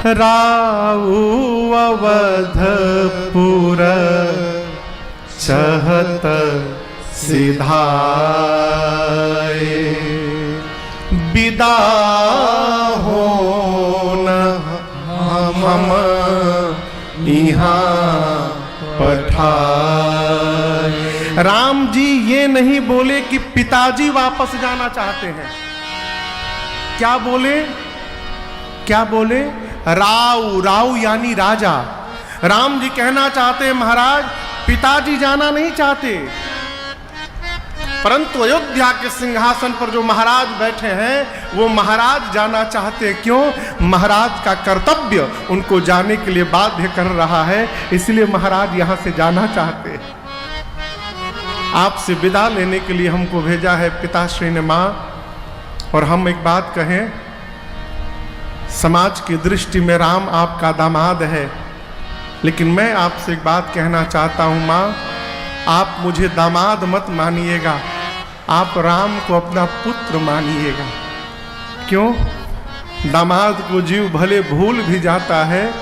राऊ अवधपुर चहत सिधाए, विदा होन हम यहाँ पठाए। राम जी ये नहीं बोले कि पिताजी वापस जाना चाहते हैं। क्या बोले? क्या बोले? राव, राव यानी राजा। राम जी कहना चाहते हैं महाराज पिताजी जाना नहीं चाहते, परंतु अयोध्या के सिंहासन पर जो महाराज बैठे हैं वो महाराज जाना चाहते। क्यों? महाराज का कर्तव्य उनको जाने के लिए बाध्य कर रहा है, इसलिए महाराज यहां से जाना चाहते हैं। आपसे विदा लेने के लिए हमको भेजा है पिताश्री ने मां। और हम एक बात कहें, समाज की दृष्टि में राम आपका दामाद है, लेकिन मैं आपसे एक बात कहना चाहता हूं मां, आप मुझे दामाद मत मानिएगा, आप राम को अपना पुत्र मानिएगा। क्यों? दामाद को जीव भले भूल भी जाता है,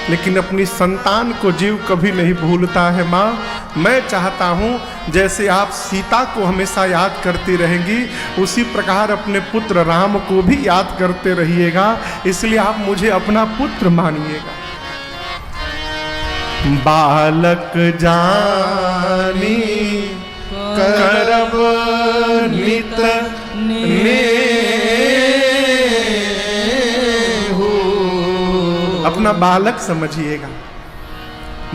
लेकिन अपनी संतान को जीव कभी नहीं भूलता है। माँ, मैं चाहता हूँ जैसे आप सीता को हमेशा याद करती रहेंगी, उसी प्रकार अपने पुत्र राम को भी याद करते रहिएगा, इसलिए आप मुझे अपना पुत्र मानिएगा। बालक जानी करब नित नेहु, अपना बालक समझिएगा।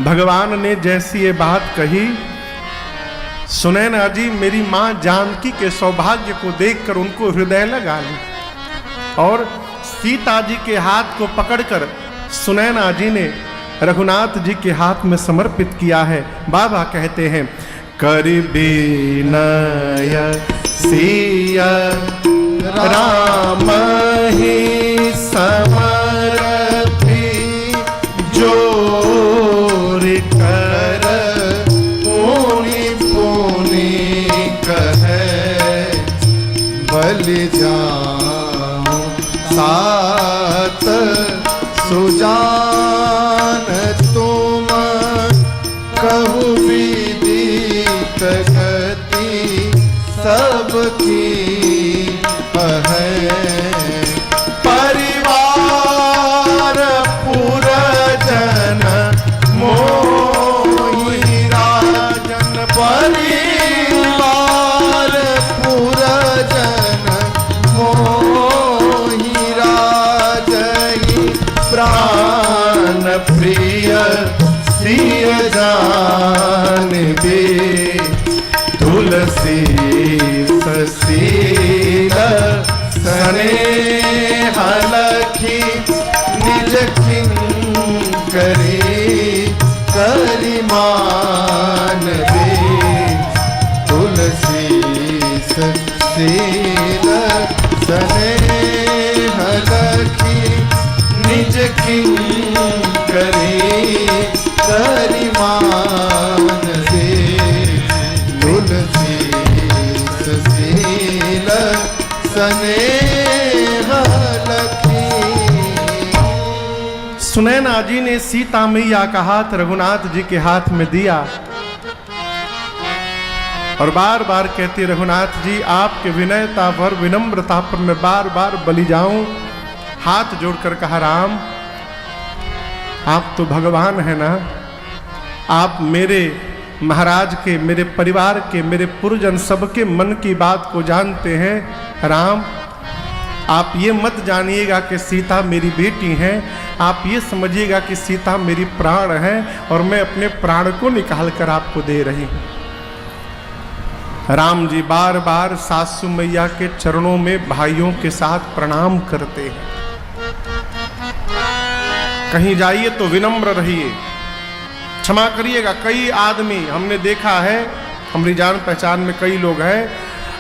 भगवान ने जैसी ये बात कही, सुनैना जी मेरी मां जानकी के सौभाग्य को देखकर उनको हृदय लगा ली और सीता जी के हाथ को पकड़कर सुनैना जी ने रघुनाथ जी के हाथ में समर्पित किया है। बाबा कहते हैं कर बिनय सिया राम ही समर्पी, जोर कर पुनि पुनि कहे, बल जाऊं सात सुजान तुम कहु विदित गति सबकी है। परिवार पुरजन मोहि राजन, परिवार पुरजन मोहि राजई, प्राण प्रिय सिय जानबे, तुलसी ससील स्नेह लखी, निज किंकरी करिमानबे, तुलसी ससील स्नेह लखी, निज किंकरी करिमानबे, तुलसी ससील स्नेह लखी। सुनैना जी ने सीता मैया का हाथ रघुनाथ जी के हाथ में दिया और बार बार कहती, रघुनाथ जी आपके विनयता पर, विनम्रता पर मैं बार बार बलि जाऊं। हाथ जोड़कर कहा, राम आप तो भगवान है ना, आप मेरे महाराज के, मेरे परिवार के, मेरे पुरजन सबके मन की बात को जानते हैं। राम आप ये मत जानिएगा कि सीता मेरी बेटी है, आप ये समझिएगा कि सीता मेरी प्राण है और मैं अपने प्राण को निकाल कर आपको दे रही हूं। राम जी बार बार सासू मैया के चरणों में भाइयों के साथ प्रणाम करते हैं। कहीं जाइए तो विनम्र रहिए, क्षमा करिएगा। कई आदमी हमने देखा है, हमारी जान पहचान में कई लोग हैं,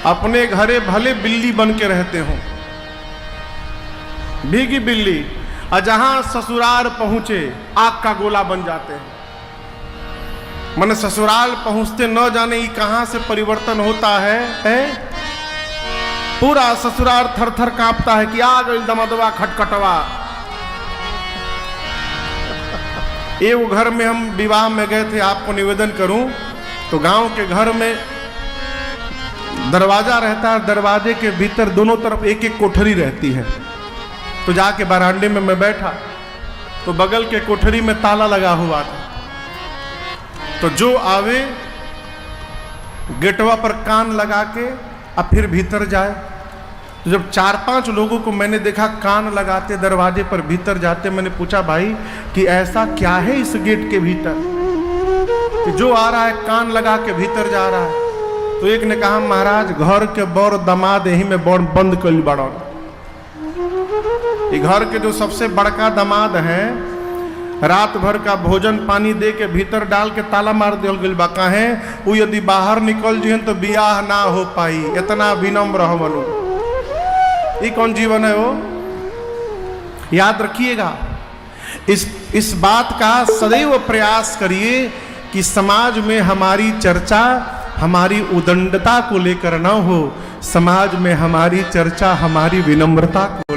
अपने घरे भले बिल्ली बन के रहते हों, भीगी बिल्ली, और जहां ससुराल पहुंचे आग का गोला बन जाते हैं। मन ससुराल पहुंचते न जाने ही कहां से परिवर्तन होता है? पूरा ससुराल थर थर कांपता है कि आ गई दमदवा खटखटवा। एक घर में हम विवाह में गए थे, आपको निवेदन करूं तो गांव के घर में दरवाजा रहता है, दरवाजे के भीतर दोनों तरफ एक एक कोठरी रहती है। तो जाके बरामदे में मैं बैठा तो बगल के कोठरी में ताला लगा हुआ था। तो जो आवे गेटवा पर कान लगा के अब फिर भीतर जाए। तो जब 4-5 लोगों को मैंने देखा कान लगाते दरवाजे पर भीतर जाते, मैंने पूछा भाई कि ऐसा क्या है इस गेट के भीतर कि जो आ रहा है कान लगा के भीतर जा रहा है। तो एक ने कहा महाराज घर के बड़ दामाद यही में बड़ बंद कल बड़, घर के जो सबसे बड़का दामाद है रात भर का भोजन पानी दे के भीतर डाल के ताला मार दिया गई बा। काहे वो यदि बाहर निकल जिहन तो बियाह ना हो पाई, इतना विनम्र हवनु। ये कौन जीवन है वो? याद रखिएगा, इस बात का सदैव प्रयास करिए कि समाज में हमारी चर्चा हमारी उदंडता को लेकर न हो, समाज में हमारी चर्चा हमारी विनम्रता को